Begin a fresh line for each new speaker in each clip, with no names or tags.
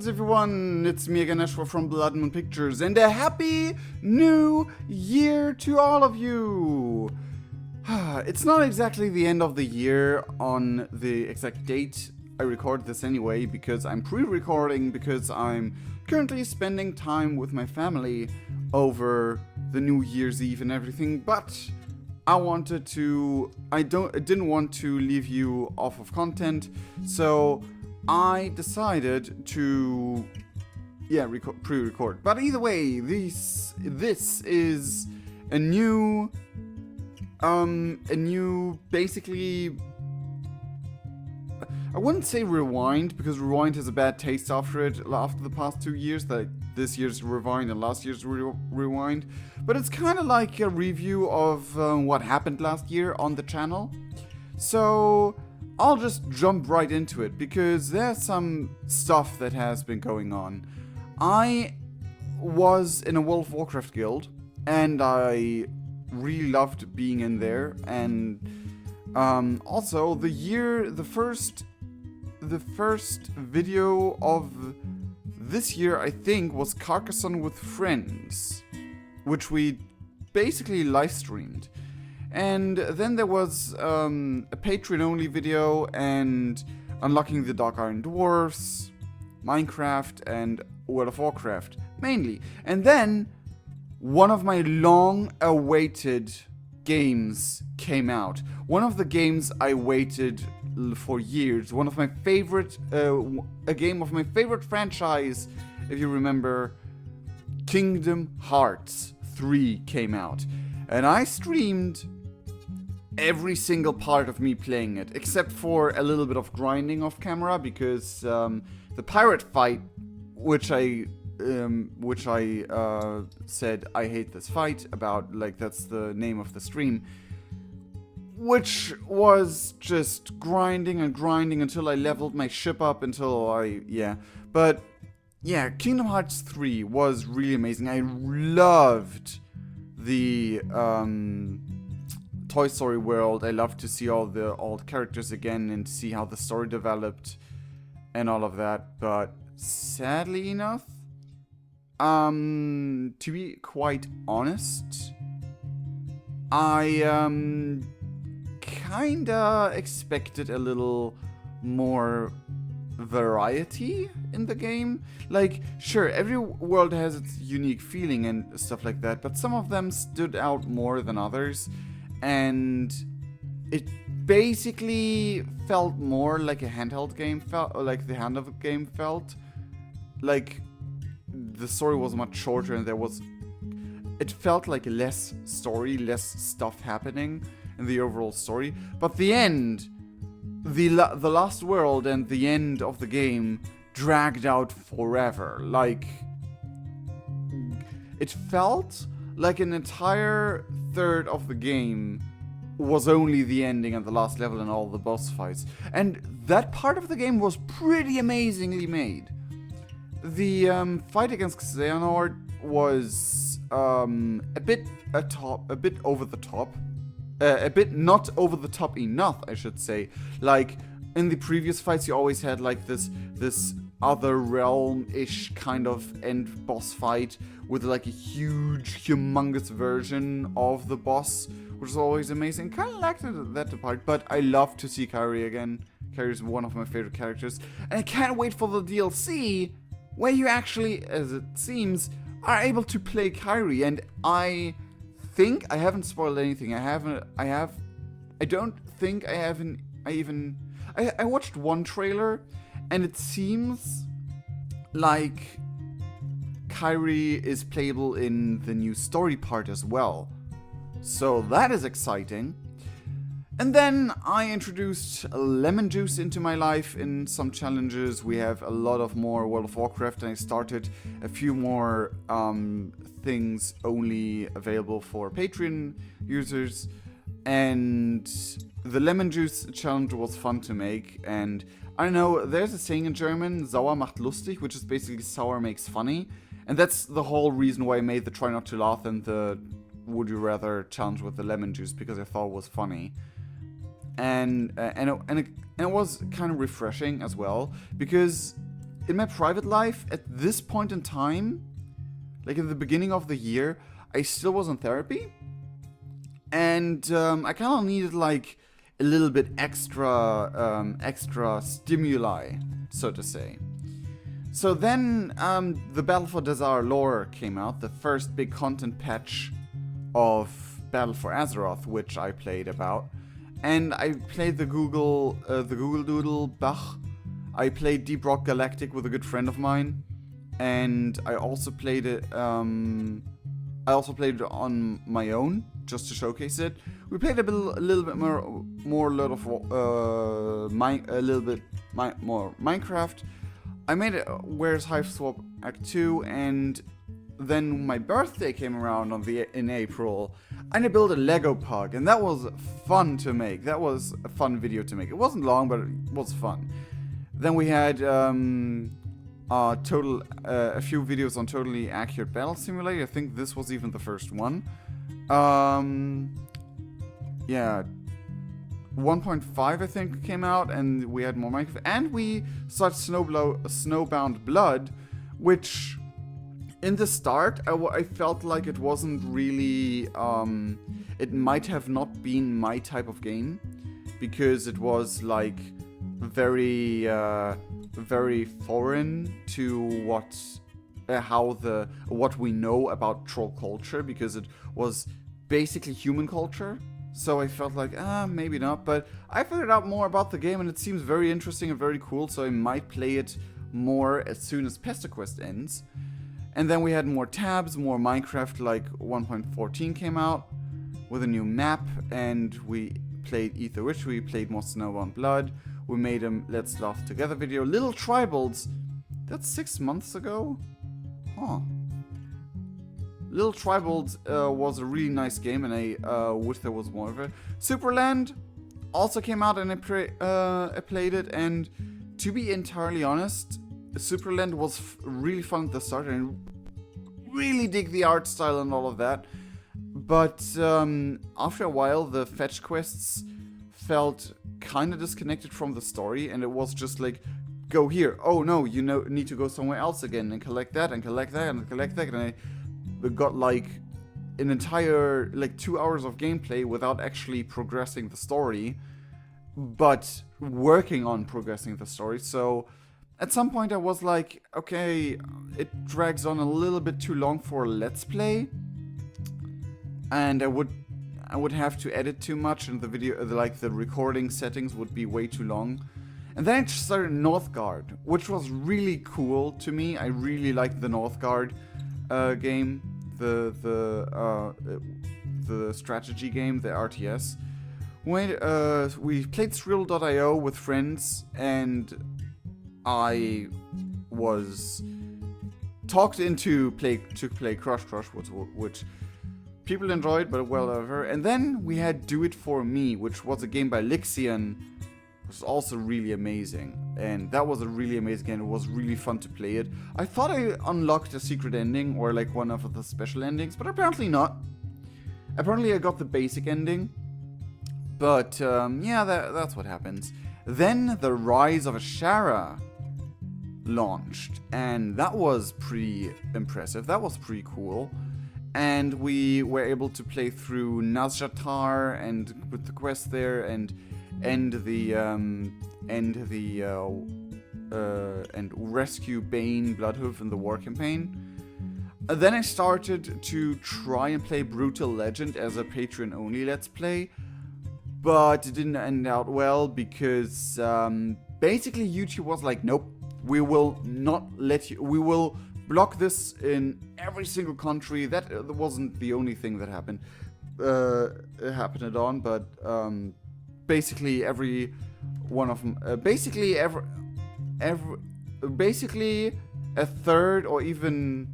Greetings everyone, it's me again, Ashwa from Blood Moon Pictures, and a happy new year to all of you! It's not exactly the end of the year on the exact date I record this anyway, because I'm pre-recording, because I'm currently spending time with my family over the New Year's Eve and everything, but I didn't want to leave you off of content, so I decided to, pre-record. But either way, this is a new, basically, I wouldn't say rewind, because rewind has a bad taste after the past 2 years, like this year's rewind and last year's rewind. But it's kind of like a review of what happened last year on the channel. So I'll just jump right into it, because there's some stuff that has been going on. I was in a World of Warcraft guild, and I really loved being in there. And also, the first video of this year, I think, was Carcassonne with Friends, which we basically live streamed. And then there was a Patreon-only video, and unlocking the Dark Iron Dwarfs, Minecraft, and World of Warcraft, mainly. And then, one of my long-awaited games came out. One of the games I waited for years. One of my favorite, a game of my favorite franchise, if you remember, Kingdom Hearts 3 came out. And I streamed every single part of me playing it, except for a little bit of grinding off camera, because the pirate fight, which I said I hate this fight about, like that's the name of the stream, which was just grinding and grinding until I leveled my ship up But yeah, Kingdom Hearts 3 was really amazing. I loved the Toy Story world. I loved to see all the old characters again and see how the story developed and all of that. But sadly enough, to be quite honest, I kinda expected a little more variety in the game. Like, sure, every world has its unique feeling and stuff like that, but some of them stood out more than others, and it basically felt more like a handheld game like the handheld game felt. Like, the story was much shorter, and it felt like less story, less stuff happening in the overall story. But the end, the last world and the end of the game dragged out forever. Like, it felt like an entire third of the game was only the ending and the last level and all the boss fights. And that part of the game was pretty amazingly made. The fight against Xehanort was a bit over the top. A bit not over the top enough, I should say. Like, in the previous fights, you always had like this other realm-ish kind of end boss fight with like a huge, humongous version of the boss, which is always amazing. Kind of liked that part, but I love to see Kairi again. Kairi is one of my favorite characters, and I can't wait for the DLC where you actually, as it seems, are able to play Kairi. And I think I haven't spoiled anything. I watched one trailer, and it seems like Kairi is playable in the new story part as well. So that is exciting. And then I introduced lemon juice into my life in some challenges. We have a lot of more World of Warcraft, and I started a few more things only available for Patreon users. And the lemon juice challenge was fun to make. And I don't know, there's a saying in German, sauer macht lustig, which is basically sour makes funny. And that's the whole reason why I made the try not to laugh and the would you rather challenge with the lemon juice, because I thought it was funny. And it was kind of refreshing as well, because in my private life, at this point in time, like in the beginning of the year, I still was in therapy. And I kind of needed like a little bit extra stimuli, so to say. So then the Battle for Dazar lore came out, the first big content patch of Battle for Azeroth, which I played about. And I played the Google Doodle Bach. I played Deep Rock Galactic with a good friend of mine. And I also played it on my own, just to showcase it. We played a little bit more more Minecraft. I made it Where's Hive Swap Act 2, and then my birthday came around in April, and I built a Lego Pug, and that was fun to make. That was a fun video to make. It wasn't long, but it was fun. Then we had a few videos on Totally Accurate Battle Simulator. I think this was even the first one. Yeah, 1.5 I think came out, and we had more Minecraft, and we started Snowbound Blood, which in the start I felt like it wasn't really it might have not been my type of game, because it was like very foreign to what we know about troll culture, because it was basically human culture. So I felt like, maybe not, but I figured out more about the game, and it seems very interesting and very cool, so I might play it more as soon as PestaQuest ends. And then we had more tabs, more Minecraft, like 1.14 came out with a new map, and we played Ether Witch, we played more Snowbound Blood, we made a Let's Laugh Together video. Little Tribals, that's 6 months ago? Huh. Little Tribals was a really nice game, and I wish there was more of it. Superland also came out, and I played it, and to be entirely honest, Superland was really fun at the start, and really dig the art style and all of that. But after a while, the fetch quests felt kind of disconnected from the story, and it was just like, go here, oh no, you need to go somewhere else again, and collect that, and collect that, and collect that, and I got like an entire 2 hours of gameplay without actually progressing the story, but working on progressing the story. So at some point I was like, okay, it drags on a little bit too long for a let's play, and I would have to edit too much, and the video, the recording settings would be way too long. And then I started Northgard, which was really cool to me. I really liked the Northgard game, the strategy game, the RTS. We played Thrill.io with friends, and I was talked into play Crush, which people enjoyed, but whatever. And then we had Do It For Me, which was a game by Lixian. It was also really amazing, and that was a really amazing game. It was really fun to play it. I thought I unlocked a secret ending, or like one of the special endings, but apparently not. Apparently I got the basic ending, but yeah, that's what happens. Then The Rise of Ashara launched, and that was pretty impressive. That was pretty cool. And we were able to play through Nazjatar and with the quest there, and rescue Bane Bloodhoof in the war campaign. Then I started to try and play Brutal Legend as a Patreon-only Let's Play, but it didn't end out well, because basically YouTube was like, nope, we will not let you, we will block this in every single country. That wasn't the only thing that happened on, but basically every one of them, basically a third, or even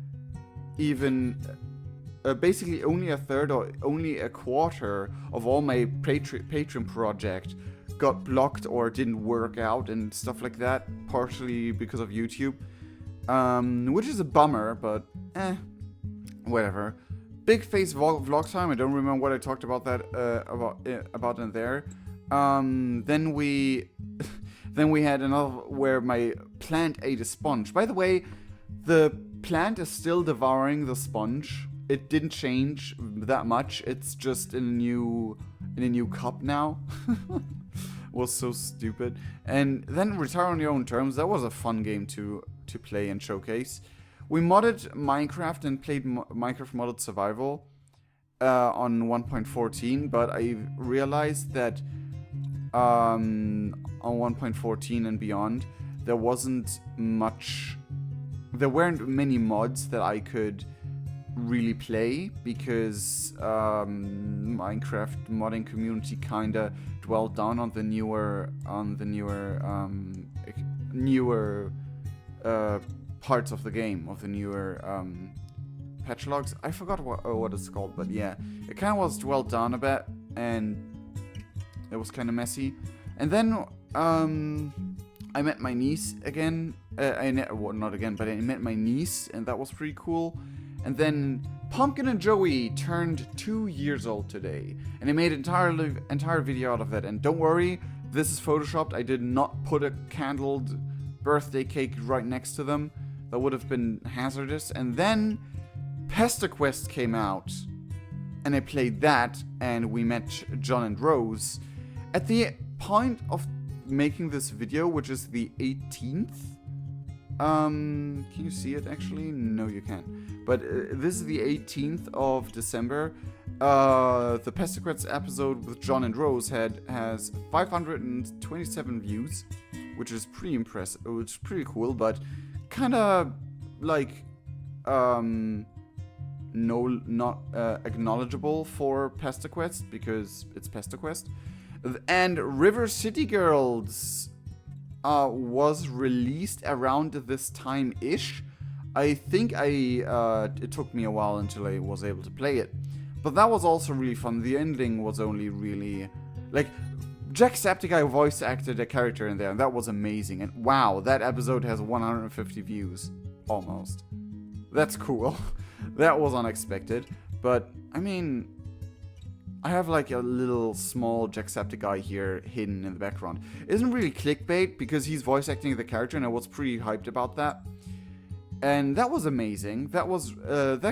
basically only a third or only a quarter of all my Patreon project got blocked or didn't work out and stuff like that, partially because of YouTube, which is a bummer, but whatever. Big Face vlog time. I don't remember what I talked about that about in there. Then we Then we had another where my plant ate a sponge. By the way, the plant is still devouring the sponge. It didn't change that much. It's just in a new cup now. Was so stupid. And then Retire on Your Own Terms. That was a fun game to play and showcase. We modded Minecraft and played Minecraft Modded Survival on 1.14, but I realized that on 1.14 and beyond, there weren't many mods that I could really play because Minecraft modding community kinda dwelled down on the newer parts of the game, of the newer patch logs. I forgot what it's called, but yeah, it kind of was dwelled down a bit, and it was kind of messy. And then I met my niece again. Not again, but I met my niece, and that was pretty cool. And then Pumpkin and Joey turned 2 years old today, and I made an entire video out of that. And don't worry, this is photoshopped. I did not put a candled birthday cake right next to them. That would have been hazardous. And then PestaQuest came out, and I played that, and we met John and Rose. At the point of making this video, which is the 18th, can you see it actually? No, you can't. But this is the 18th of December. The PestaQuest episode with John and Rose has 527 views, which is pretty impressive, which is pretty cool, but kind of like not acknowledgeable for PestaQuest because it's PestaQuest. And River City Girls was released around this time-ish. I think it took me a while until I was able to play it. But that was also really fun. The ending was only really... like, Jacksepticeye voice acted a character in there, and that was amazing. And wow, that episode has 150 views. Almost. That's cool. That was unexpected. But, I mean... I have like a little small Jacksepticeye here hidden in the background. It isn't really clickbait because he's voice acting the character, and I was pretty hyped about that. And that was amazing. That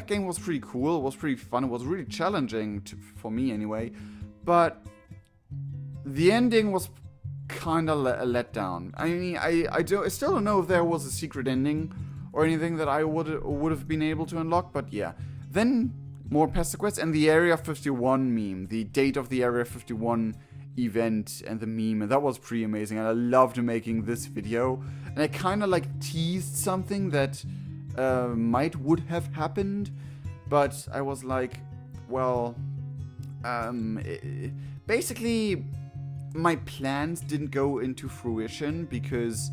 game was pretty cool. It was pretty fun. It was really challenging for me anyway. But the ending was kind of a letdown. I mean, I still don't know if there was a secret ending or anything that I would have been able to unlock. But yeah, then. More PestaQuest and the Area 51 meme, the date of the Area 51 event and the meme, and that was pretty amazing, and I loved making this video. And I kind of like teased something that would have happened, but I was like, well, basically my plans didn't go into fruition because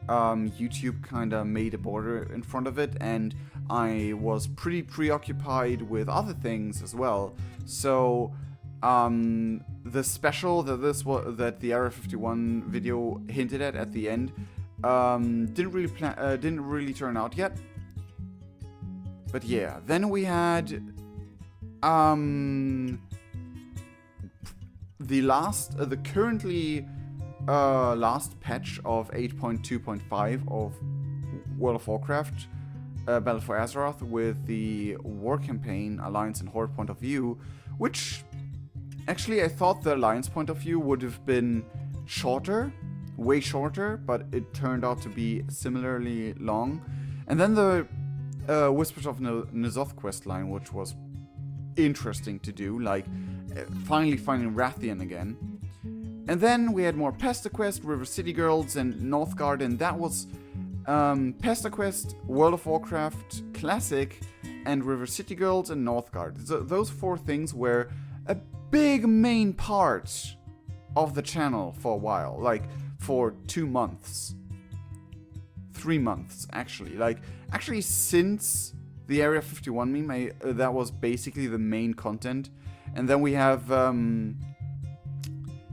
YouTube kind of made a border in front of it, and I was pretty preoccupied with other things as well. So the special that the Area 51 video hinted at the end didn't really turn out yet. But yeah, then we had the currently last patch of 8.2.5 of World of Warcraft. Battle for Azeroth with the war campaign Alliance and Horde point of view, which actually I thought the Alliance point of view would have been shorter, way shorter, but it turned out to be similarly long. And then the Whispers of N'Zoth quest line, which was interesting to do, like finally finding Rathian again. And then we had more PestaQuest, River City Girls, and Northgard, and that was PestaQuest, World of Warcraft Classic, and River City Girls and Northgard. So those four things were a big main part of the channel for a while, like for 2 months. 3 months, actually. Actually, since the Area 51 meme, that was basically the main content. And then we have, the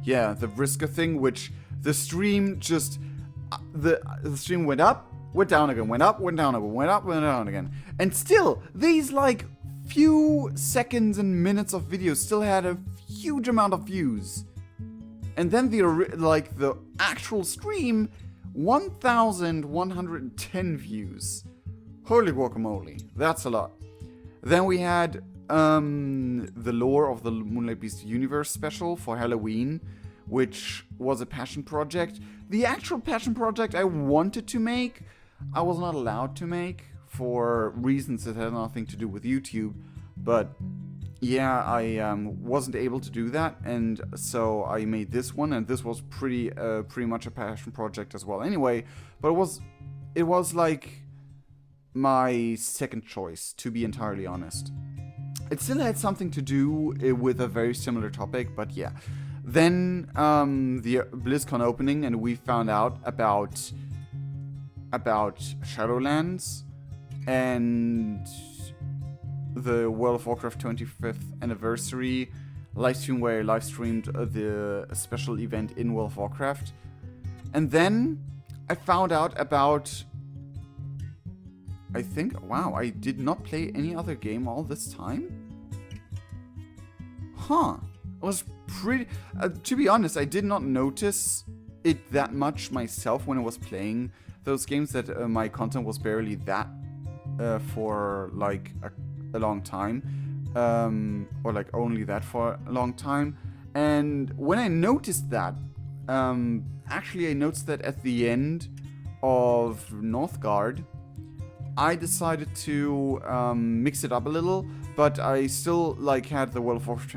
Vriska thing, which the stream just... The stream went up, went down again, went up, went down again, went up, went down again. And still, these, few seconds and minutes of videos still had a huge amount of views. And then the actual stream, 1,110 views. Holy guacamole, that's a lot. Then we had the Lore of the Moonlight Beast Universe special for Halloween, which was a passion project. The actual passion project I wanted to make, I was not allowed to make for reasons that had nothing to do with YouTube. But yeah, I wasn't able to do that, and so I made this one, and this was pretty much a passion project as well. Anyway, but it was like my second choice, to be entirely honest. It still had something to do with a very similar topic, but yeah. Then the BlizzCon opening, and we found out about Shadowlands and the World of Warcraft 25th anniversary livestream, where I live streamed the special event in World of Warcraft. And then I found out about, I think, wow, I did not play any other game all this time? Huh. I was pretty... to be honest, I did not notice it that much myself when I was playing those games, that my content was barely that for like a long time. Or like only that for a long time. And when I noticed that, actually I noticed that at the end of Northgard, I decided to mix it up a little, but I still like had the World of Warcraft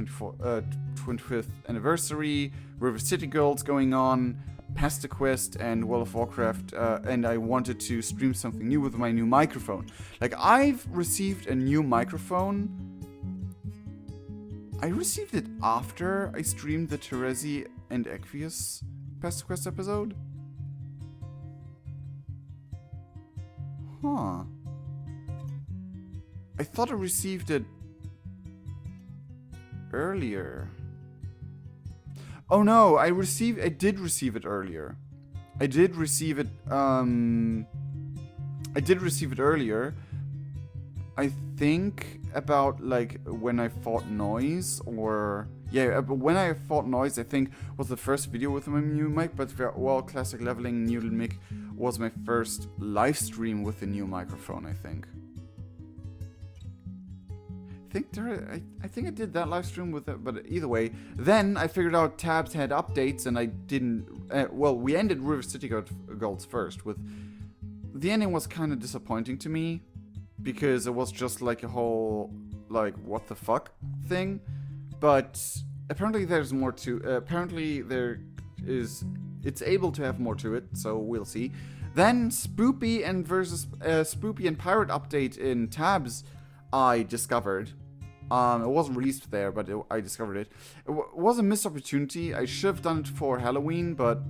25th anniversary, River City Girls going on, Pasta Quest, and World of Warcraft, and I wanted to stream something new with my new microphone. Like, I've received a new microphone. I received it after I streamed the Terezi and Equius Pasta Quest episode. Huh. I thought I received it earlier. Oh no, I did receive it earlier. I did receive it earlier. I think about like when I fought Noise, or yeah, but when I fought Noise, I think was the first video with my new mic, but well, Classic Leveling Noodle Mic was my first live stream with the new microphone, I think. I think I did that live stream with it, but either way. Then I figured out Tabs had updates, and I didn't... well, we ended River City Girls first. The ending was kind of disappointing to me, because it was just like a whole, like, what the fuck thing. But apparently there's more to... apparently it's able to have more to it, so we'll see. Then Spoopy and Spoopy and Pirate update in Tabs I discovered. It wasn't released there, but I discovered it. It was a missed opportunity. I should have done it for Halloween, but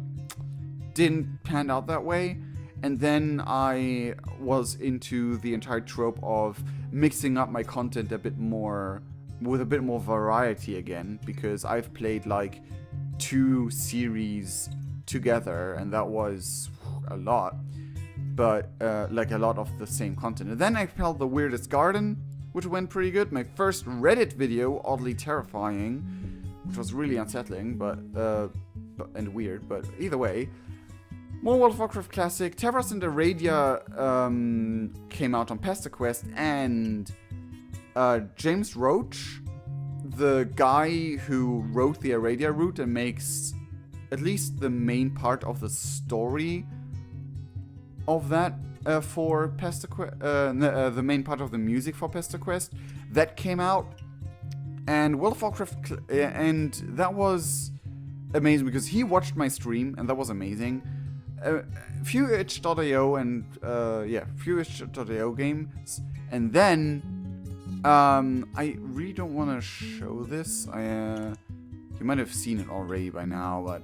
didn't pan out that way. And then I was into the entire trope of mixing up my content a bit more, with a bit more variety again, because I've played like 2 series together, and that was a lot. But like a lot of the same content. And then I played The Weirdest Garden, which went pretty good. My first Reddit video, oddly terrifying, which was really unsettling, but and weird. But either way, more World of Warcraft Classic. Tavros and Aradia came out on Pasta Quest, and James Roach, the guy who wrote the Aradia route and makes at least the main part of the story of that. For Pasta Quest, the main part of the music for Pasta Quest, that came out, and World of Warcraft, and that was amazing because he watched my stream, and that was amazing. Few-itch.io and Few-itch.io games, and then I really don't want to show this. You might have seen it already by now, but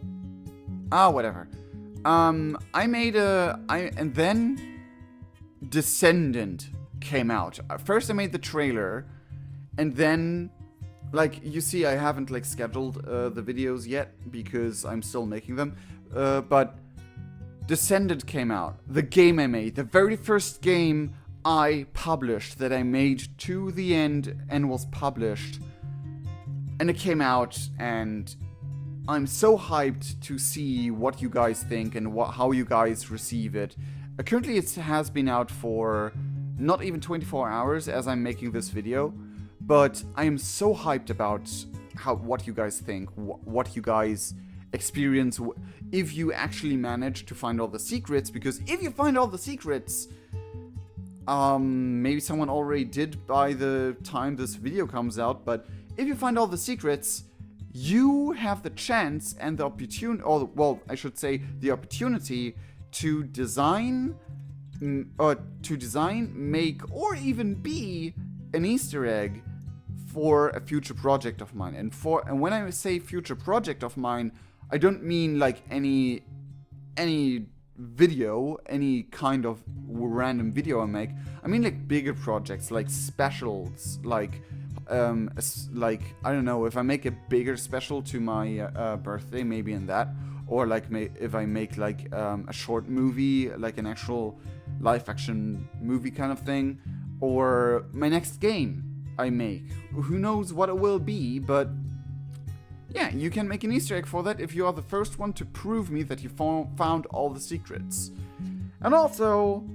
whatever. And then Descendant came out. First I made the trailer, and then, like, you see I haven't like scheduled the videos yet because I'm still making them, but Descendant came out. The game I made, the very first game I published, that I made to the end and was published, and it came out, and I'm so hyped to see what you guys think and how you guys receive it. Currently, it has been out for not even 24 hours as I'm making this video, but I am so hyped about what you guys think, what you guys experience, if you actually manage to find all the secrets, because if you find all the secrets, maybe someone already did by the time this video comes out, but if you find all the secrets, you have the chance and the opportunity, or well, I should say the opportunity to design, make, or even be an Easter egg for a future project of mine. And when I say future project of mine, I don't mean like any video, any kind of random video I make. I mean like bigger projects, like specials, like I don't know, if I make a bigger special to my birthday, maybe in that, or like if I make like a short movie, like an actual live action movie kind of thing, or my next game I make. Who knows what it will be, but yeah, you can make an Easter egg for that if you are the first one to prove me that you found all the secrets. And also,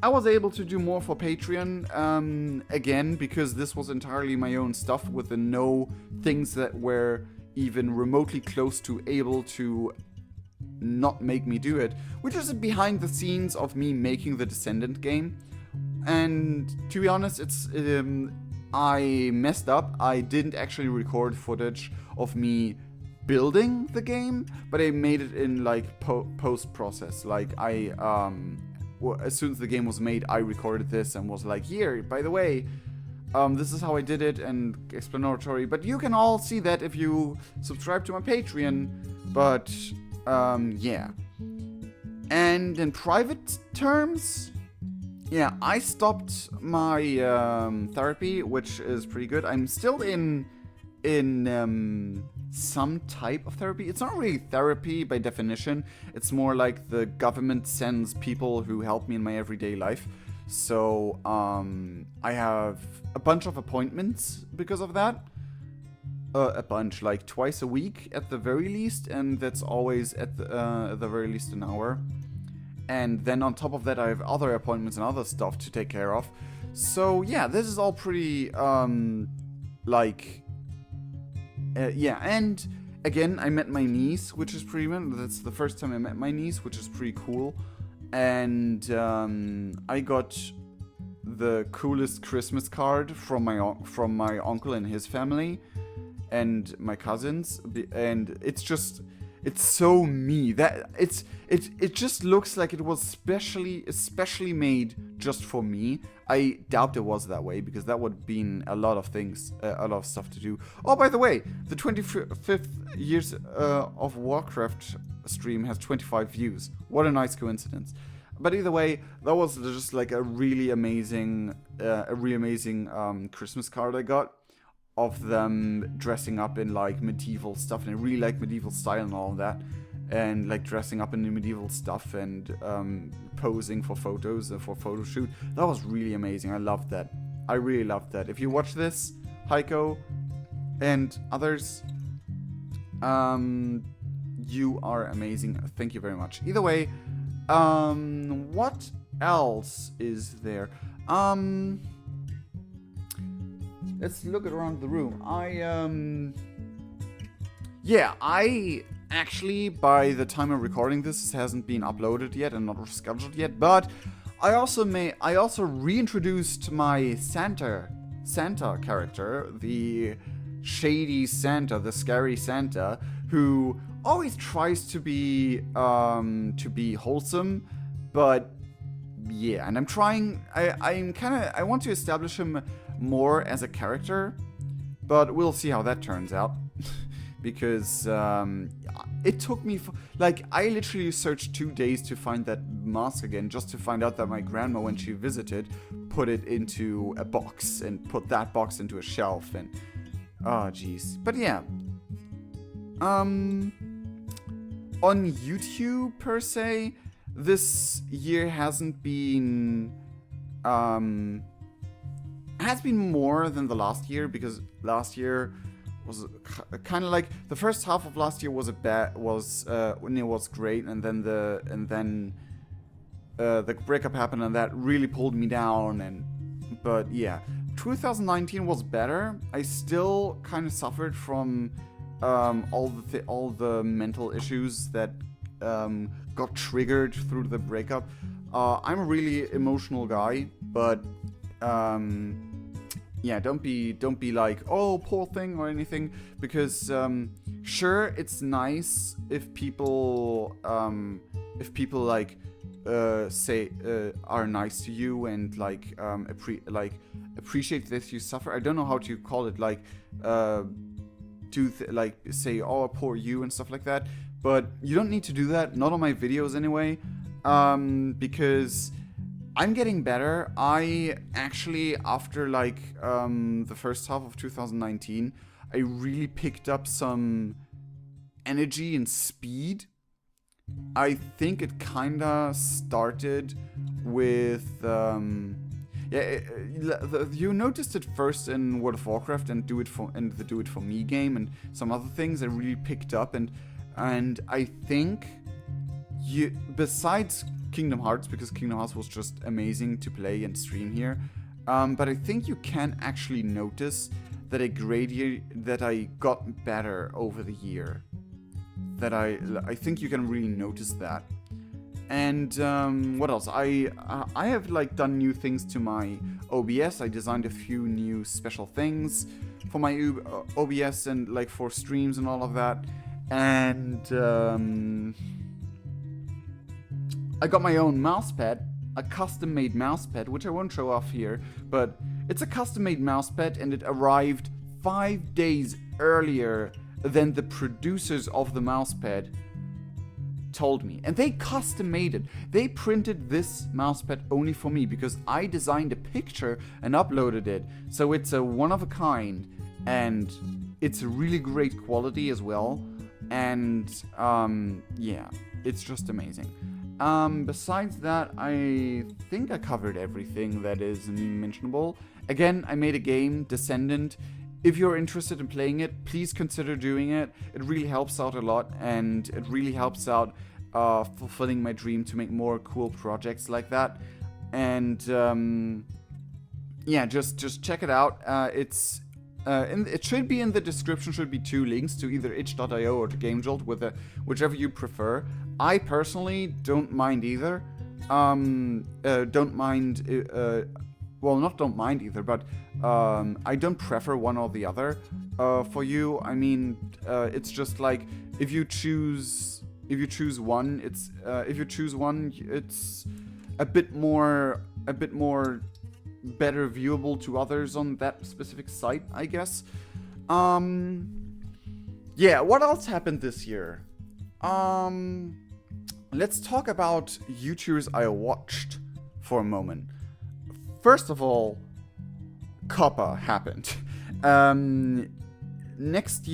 I was able to do more for Patreon, again, because this was entirely my own stuff with the no things that were even remotely close to able to not make me do it, which is behind the scenes of me making the Descendant game. And to be honest, I messed up. I didn't actually record footage of me building the game, but I made it in like post process. Like as soon as the game was made, I recorded this and was like, here, by the way, this is how I did it, and explanatory. But you can all see that if you subscribe to my Patreon. But yeah. And in private terms, yeah, I stopped my therapy, which is pretty good. I'm still in some type of therapy. It's not really therapy by definition. It's more like the government sends people who help me in my everyday life. So I have a bunch of appointments because of that. A bunch, like twice a week at the very least, and that's always at the very least an hour. And then on top of that, I have other appointments and other stuff to take care of. So yeah, this is all pretty yeah. And again, I met my niece, which is pretty. That's the first time I met my niece, which is pretty cool. And I got the coolest Christmas card from my uncle and his family and my cousins, and it's so me that it just looks like it was especially made just for me. I doubt it was that way, because that would have been a lot of stuff to do. Oh, by the way, the 25th years of Warcraft stream has 25 views. What a nice coincidence. But either way, that was just like a really amazing Christmas card I got, of them dressing up in like medieval stuff, and I really like medieval style and all of that, and like dressing up in the medieval stuff and posing for photos and for photo shoot. That was really amazing. I loved that. I really loved that. If you watch this, Heiko and others, you are amazing. Thank you very much. Either way, what else is there? Let's look around the room. I actually, by the time I'm recording this hasn't been uploaded yet and not scheduled yet, but I also reintroduced my Santa character, the shady Santa, the scary Santa, who always tries to be wholesome, but yeah, and I want to establish him more as a character, but we'll see how that turns out. Because it took me I literally searched 2 days to find that mask again, just to find out that my grandma, when she visited, put it into a box and put that box into a shelf, and oh jeez. But yeah, on YouTube per se, this year has been more than the last year, because last year kind of like the first half of last year was when it was great, and then the breakup happened, and that really pulled me down. But yeah, 2019 was better. I still kind of suffered from all the mental issues that got triggered through the breakup. I'm a really emotional guy, but yeah, don't be like, oh, poor thing or anything, because sure, it's nice if people like say are nice to you and like appreciate that you suffer. I don't know how to call it, like like say, oh, poor you and stuff like that. But you don't need to do that. Not on my videos anyway, because I'm getting better. I actually, after like the first half of 2019, I really picked up some energy and speed. I think it kinda started with you noticed it first in World of Warcraft and the Do It For Me game and some other things I really picked up, and I think besides Kingdom Hearts, because Kingdom Hearts was just amazing to play and stream here, but I think you can actually notice that I got better over the year. That I think you can really notice that. And what else? I have like done new things to my OBS. I designed a few new special things for my OBS and like for streams and all of that. And I got my own mousepad, a custom-made mousepad, which I won't show off here, but it's a custom-made mousepad, and it arrived 5 days earlier than the producers of the mousepad told me. And they custom made it. They printed this mousepad only for me because I designed a picture and uploaded it. So it's a one of a kind, and it's a really great quality as well. And yeah, it's just amazing. Besides that, I think I covered everything that is mentionable. Again, I made a game, Descendant. If you're interested in playing it, please consider doing it. It really helps out a lot, and it really helps out fulfilling my dream to make more cool projects like that. And yeah, just check it out. It should be in the description. Should be 2 links to either itch.io or to GameJolt, whichever you prefer. I personally don't mind either. Don't mind. Well, not don't mind either, but I don't prefer one or the other. For you, I mean, it's just like if you choose one, it's a bit more better viewable to others on that specific site, I guess. Yeah, what else happened this year? Let's talk about YouTubers I watched for a moment. First of all, Coppa happened. Next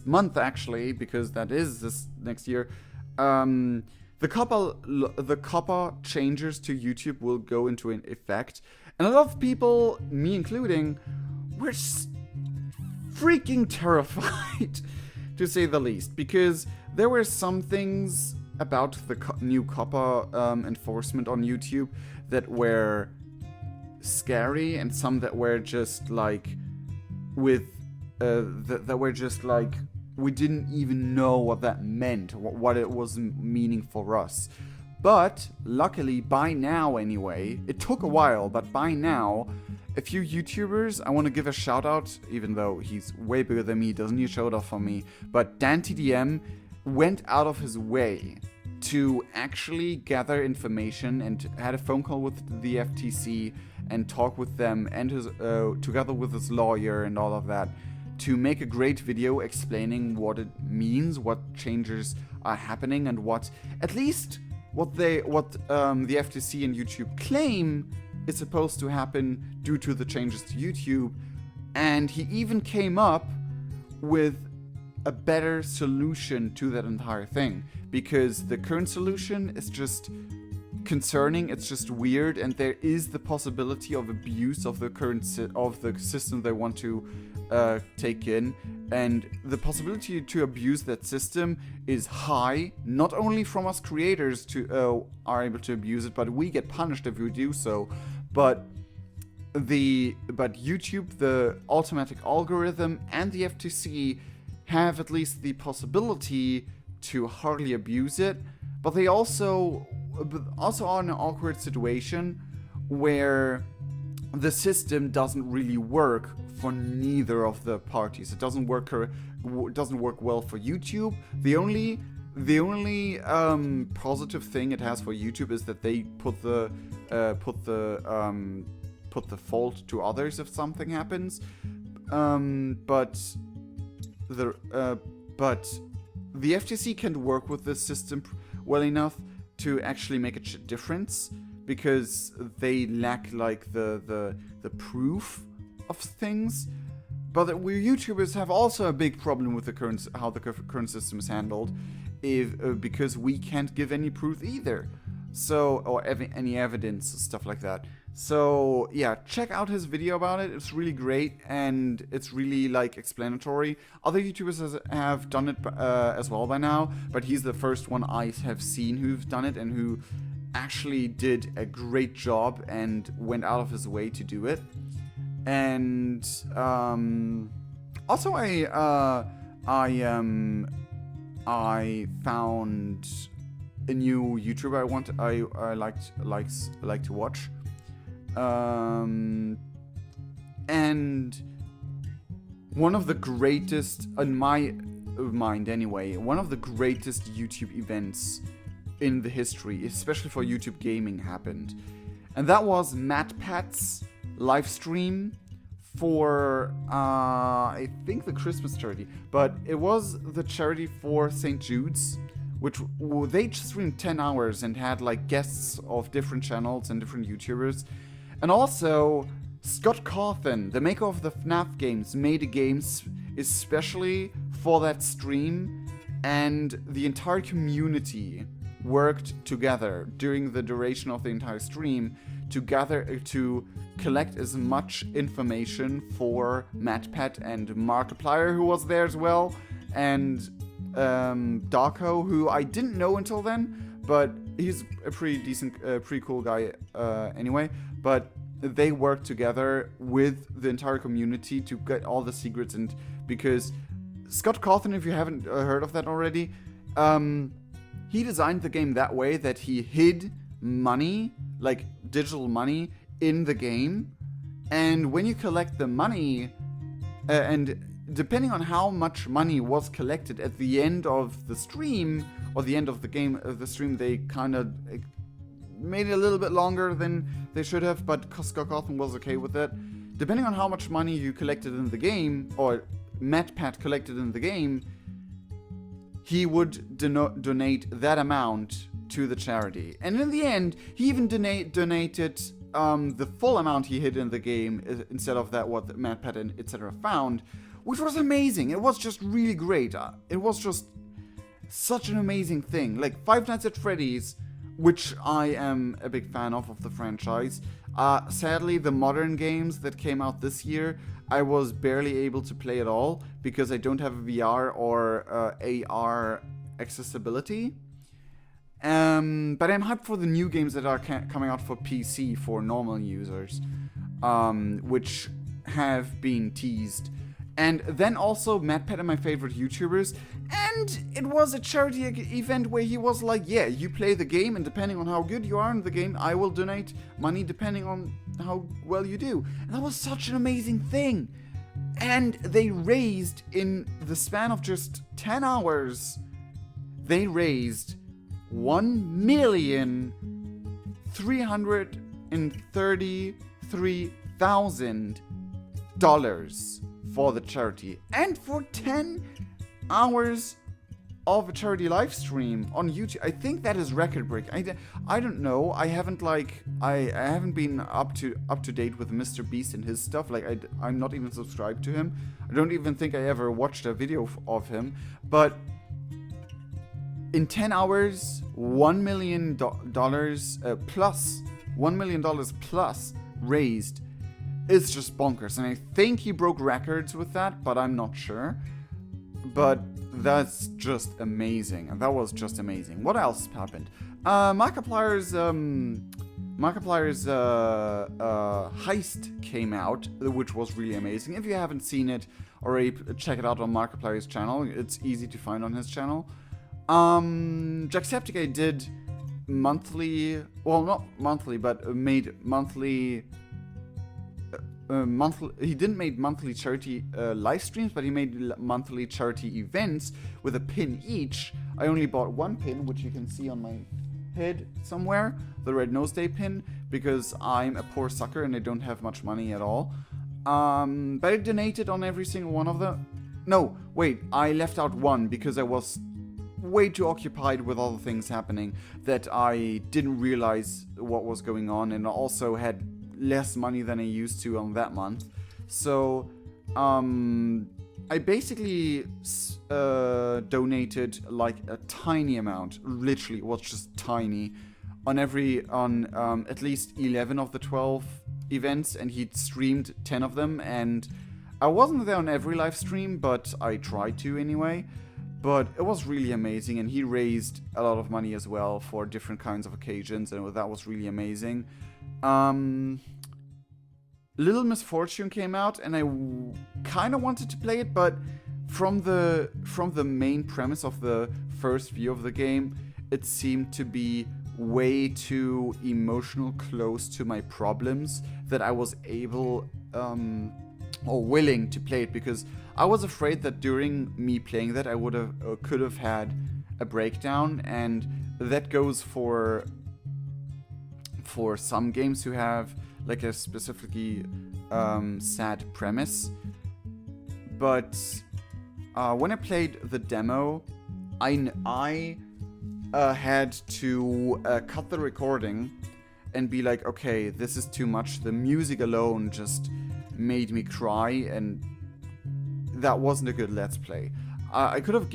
month actually, because that is this next year, the Coppa changes to YouTube will go into an effect. And a lot of people, me including, were freaking terrified, to say the least, because there were some things about the new Coppa enforcement on YouTube that were scary, and some that were just like that were just like we didn't even know what that meant, what it was meaning for us. But luckily, by now anyway, it took a while, but by now, a few YouTubers, I want to give a shout out, even though he's way bigger than me, doesn't need a shout out for me, but DanTDM went out of his way to actually gather information and had a phone call with the FTC and talk with them and his together with his lawyer and all of that, to make a great video explaining what it means, what changes are happening, and what the FTC and YouTube claim is supposed to happen due to the changes to YouTube. And he even came up with a better solution to that entire thing, because the current solution is just concerning, it's just weird, and there is the possibility of abuse of the current of the system they want to taken, and the possibility to abuse that system is high. Not only from us creators to are able to abuse it, but we get punished if we do so. But YouTube, the automatic algorithm, and the FTC have at least the possibility to hardly abuse it. But they also are in an awkward situation where the system doesn't really work for neither of the parties. It doesn't work well for YouTube. The only positive thing it has for YouTube is that they put the fault to others if something happens. But the FTC can't work with this system well enough to actually make a difference, because they lack like the proof of things. But we YouTubers have also a big problem with how the current system is handled, because we can't give any proof either, or any evidence, stuff like that. So yeah, check out his video about it. It's really great, and it's really like explanatory. Other YouTubers have done it as well by now, but he's the first one I have seen who've done it and who actually did a great job and went out of his way to do it. And also I found a new YouTuber I like to watch. And one of the greatest, in my mind anyway, one of the greatest YouTube events in the history, especially for YouTube gaming, happened. And that was MatPat's live stream for, I think, the Christmas charity. But it was the charity for St. Jude's, which they streamed 10 hours and had like guests of different channels and different YouTubers. And also, Scott Cawthon, the maker of the FNAF games, made a game especially for that stream, and the entire community worked together during the duration of the entire stream to collect as much information for MatPat and Markiplier, who was there as well, and Darko, who I didn't know until then, but he's a pretty decent, pretty cool guy anyway. But they worked together with the entire community to get all the secrets, and because Scott Cawthon, if you haven't heard of that already, he designed the game that way that he hid money, like digital money, in the game. And when you collect the money, and depending on how much money was collected at the end of the stream, or the end of the game, the stream, they kind of made it a little bit longer than they should have, but Scott Cawthon was okay with it. Depending on how much money you collected in the game, or MatPat collected in the game, he would donate that amount to the charity. And in the end, he even donated the full amount he hid in the game instead of that what MatPat and etc. found, which was amazing. It was just really great. It was just such an amazing thing. Like Five Nights at Freddy's, which I am a big fan of the franchise. Sadly, the modern games that came out this year, I was barely able to play at all because I don't have a VR or AR accessibility. But I'm hyped for the new games that are coming out for PC for normal users, which have been teased. And then also MatPat and my favorite YouTubers. And it was a charity event where he was like, yeah, you play the game, and depending on how good you are in the game, I will donate money depending on how well you do. And that was such an amazing thing. And they raised, in the span of just 10 hours, they raised $1,333,000 for the charity. And for 10 hours of a charity live stream on YouTube, I think that is record breaking. I don't know. I haven't been up to date with Mr. Beast and his stuff. Like I'm not even subscribed to him. I don't even think I ever watched a video of him. But in 10 hours, $1 million plus raised. is just bonkers. And I think he broke records with that, but I'm not sure. But that's just amazing. And that was just amazing. What else happened? Markiplier's Heist came out, which was really amazing. If you haven't seen it already, check it out on Markiplier's channel. It's easy to find on his channel. Jacksepticeye did monthly, well, not monthly, but made monthly. He didn't make monthly charity live streams, but he made monthly charity events with a pin each. I only bought one pin, which you can see on my head somewhere, the Red Nose Day pin, because I'm a poor sucker and I don't have much money at all. But I donated on every single one of them. No, wait, I left out one because I was way too occupied with other things happening that I didn't realize what was going on, and also had less money than I used to on that month. So I basically donated like a tiny amount, literally it was just tiny, on at least 11 of the 12 events, and he'd streamed 10 of them, and I wasn't there on every live stream, but I tried to anyway. But it was really amazing, and he raised a lot of money as well for different kinds of occasions, and that was really amazing. Little Misfortune came out, and I kind of wanted to play it, but from the main premise of the first view of the game, it seemed to be way too emotional, close to my problems, that I was able or willing to play it, because I was afraid that during me playing that I could have had a breakdown, and that goes for some games who have like a specifically sad premise. But when I played the demo, I had to cut the recording and be like, okay, this is too much. The music alone just made me cry, and that wasn't a good Let's Play. I could have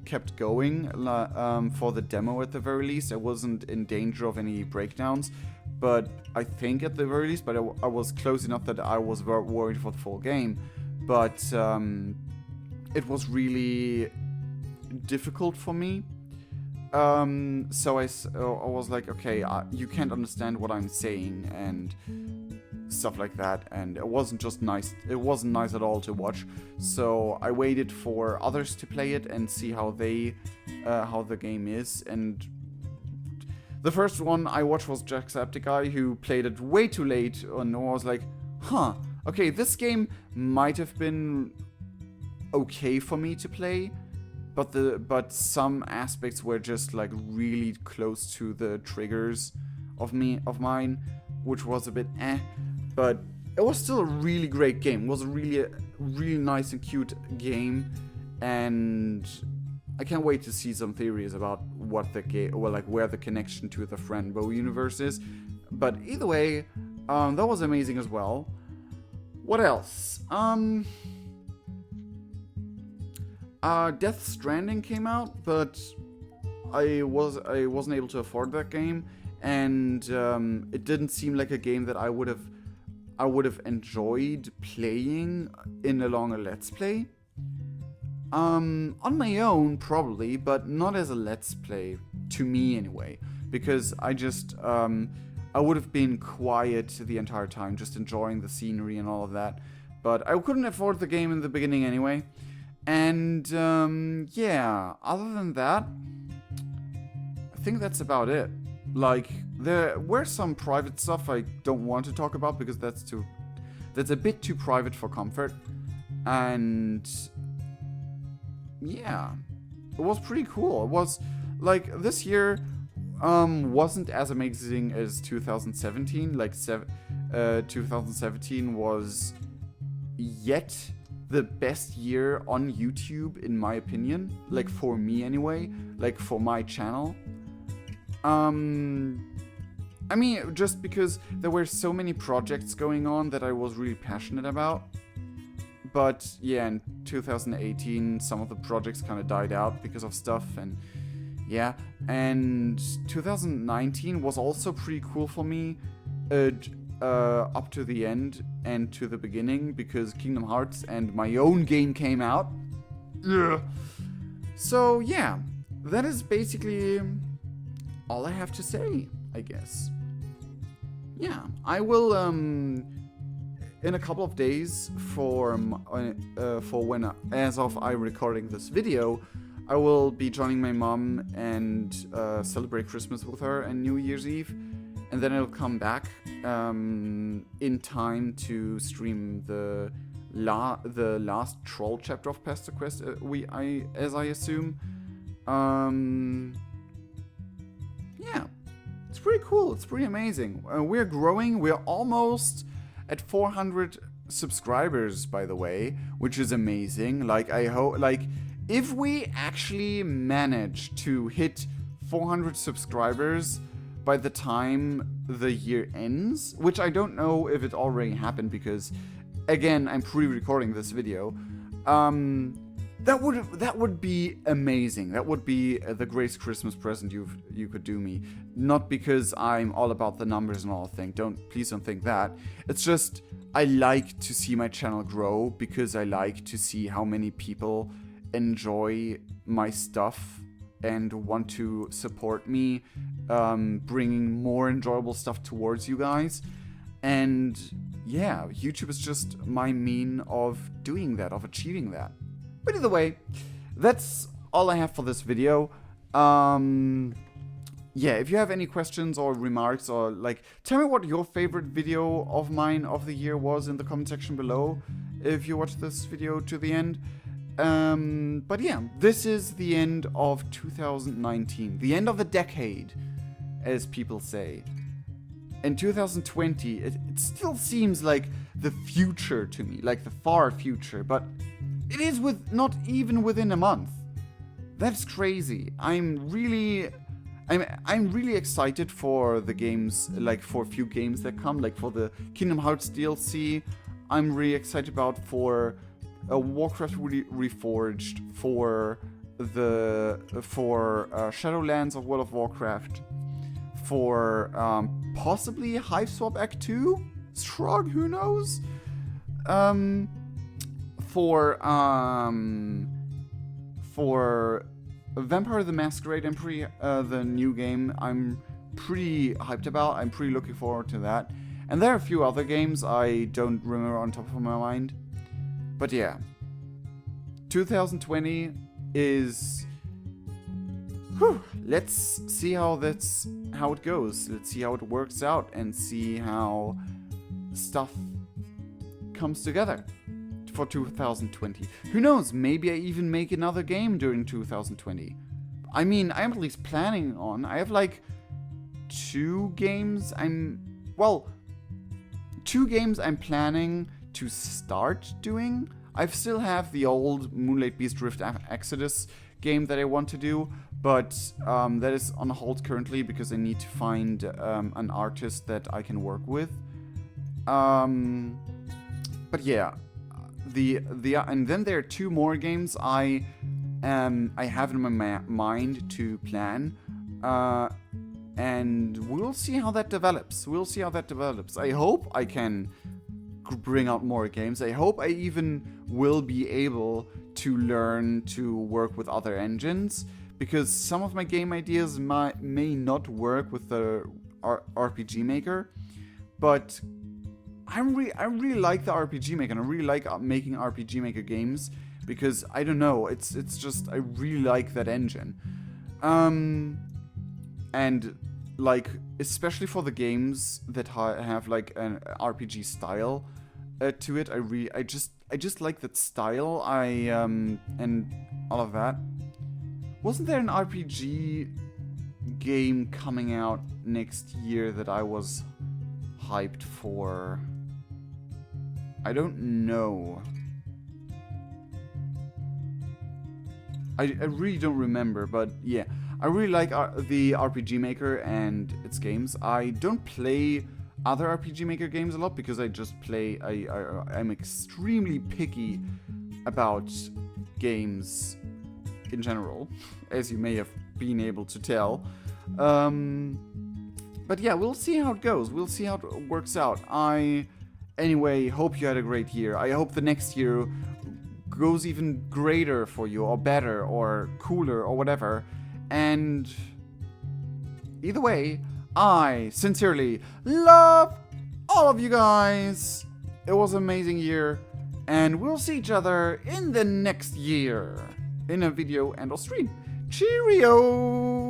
kept going for the demo at the very least. I wasn't in danger of any breakdowns, but I think at the very least, but I was close enough that I was worried for the full game. But it was really difficult for me. So I was like, okay, you can't understand what I'm saying and stuff like that, and it wasn't just nice. It wasn't nice at all to watch. So I waited for others to play it and see how the game is. And the first one I watched was Jacksepticeye, who played it way too late, and I was like, huh, okay, this game might have been okay for me to play, but some aspects were just like really close to the triggers of mine, which was a bit but it was still a really great game. It was a really nice and cute game, and I can't wait to see some theories about what the game, well, like where the connection to the Friendbow universe is. But either way, that was amazing as well. What else? Death Stranding came out, but I wasn't able to afford that game, and it didn't seem like a game that I would have enjoyed playing in a longer Let's Play. On my own, probably, but not as a Let's Play, to me anyway, because I just, I would have been quiet the entire time, just enjoying the scenery and all of that, but I couldn't afford the game in the beginning anyway. And, yeah, other than that, I think that's about it. Like, there were some private stuff I don't want to talk about, because that's a bit too private for comfort. And, yeah, it was pretty cool. It was, like, this year, wasn't as amazing as 2017. Like, 2017 was yet the best year on YouTube, in my opinion. Like, for me anyway. Like, for my channel. I mean, just because there were so many projects going on that I was really passionate about. But, yeah, in 2018, some of the projects kind of died out because of stuff, and yeah. And 2019 was also pretty cool for me. up to the end and to the beginning because Kingdom Hearts and my own game came out. Ugh. So yeah, that is basically all I have to say, I guess. Yeah, I will in a couple of days for when as of I recording this video, I will be joining my mom and celebrate Christmas with her and New Year's Eve, and then I'll come back in time to stream the last troll chapter of Pasta Quest. As I assume. Yeah, it's pretty cool. It's pretty amazing. We're growing. We're almost at 400 subscribers, by the way, which is amazing. Like, I hope, like, if we actually manage to hit 400 subscribers by the time the year ends, which I don't know if it already happened because, again, I'm pre-recording this video, that would be amazing. That would be the greatest Christmas present you could do me. Not because I'm all about the numbers and all thing. Please don't think that. It's just I like to see my channel grow because I like to see how many people enjoy my stuff and want to support me, bringing more enjoyable stuff towards you guys. And yeah, YouTube is just my mean of doing that, of achieving that. But either way, that's all I have for this video. Yeah, if you have any questions or remarks or like, tell me what your favorite video of mine of the year was in the comment section below if you watched this video to the end. But yeah, this is the end of 2019, the end of the decade, as people say. In 2020, it still seems like the future to me, like the far future, but it is not even within a month. That's crazy. I'm really excited for the games, like for a few games that come, like for the Kingdom Hearts DLC. I'm really excited about for Warcraft Reforged, for Shadowlands of World of Warcraft, for possibly Hive Swap Act 2? Strog, who knows? For Vampire the Masquerade and the new game, I'm pretty hyped about. I'm pretty looking forward to that. And there are a few other games I don't remember on top of my mind. But yeah, 2020 is... Whew, let's see how it goes. Let's see how it works out and see how stuff comes together for 2020. Who knows, maybe I even make another game during 2020. I mean, I'm at least planning on. I have like two games I'm planning to start doing. I still have the old Moonlight Beast Rift Exodus game that I want to do, but that is on hold currently because I need to find an artist that I can work with. But yeah, and then there are two more games I have in my mind to plan, and we'll see how that develops. I hope I can bring out more games. I hope I even will be able to learn to work with other engines, because some of my game ideas may not work with the RPG Maker, but I really like the RPG Maker, and I really like making RPG Maker games because I don't know, it's just I really like that engine, and like especially for the games that have like an RPG style to it, I just like that style. And all of that. Wasn't there an RPG game coming out next year that I was hyped for? I don't know. I really don't remember, but yeah. I really like the RPG Maker and its games. I don't play other RPG Maker games a lot because I just play... I'm extremely picky about games in general, as you may have been able to tell. But yeah, we'll see how it goes. We'll see how it works out. Anyway, hope you had a great year. I hope the next year goes even greater for you, or better, or cooler, or whatever. And either way, I sincerely love all of you guys. It was an amazing year, and we'll see each other in the next year in a video and or stream. Cheerio!